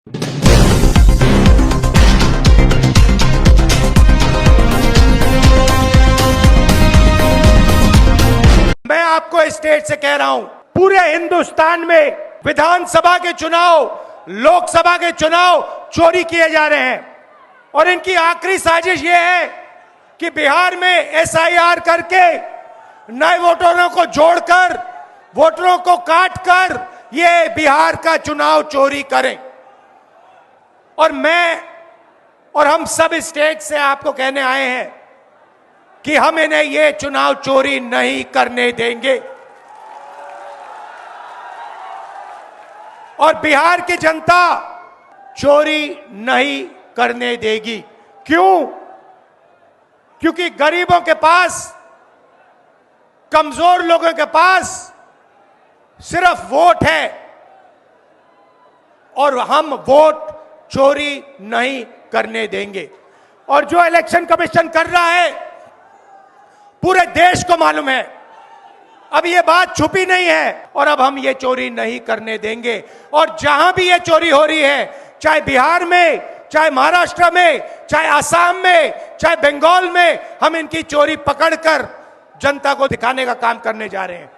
मैं आपको इस स्टेज से कह रहा हूं, पूरे हिंदुस्तान में विधानसभा के चुनाव, लोकसभा के चुनाव चोरी किए जा रहे हैं और इनकी आखिरी साजिश यह है कि बिहार में एसआईआर करके नए वोटरों को जोड़कर, वोटरों को काटकर ये बिहार का चुनाव चोरी करें। और मैं और हम सब इस स्टेज से आपको कहने आए हैं कि हम इन्हें ये चुनाव चोरी नहीं करने देंगे और बिहार की जनता चोरी नहीं करने देगी। क्यों? क्योंकि गरीबों के पास, कमजोर लोगों के पास सिर्फ वोट है और हम वोट चोरी नहीं करने देंगे। और जो इलेक्शन कमीशन कर रहा है पूरे देश को मालूम है, अब ये बात छुपी नहीं है और अब हम ये चोरी नहीं करने देंगे। और जहां भी ये चोरी हो रही है, चाहे बिहार में, चाहे महाराष्ट्र में, चाहे असम में, चाहे बंगाल में, हम इनकी चोरी पकड़कर जनता को दिखाने का काम करने जा रहे हैं।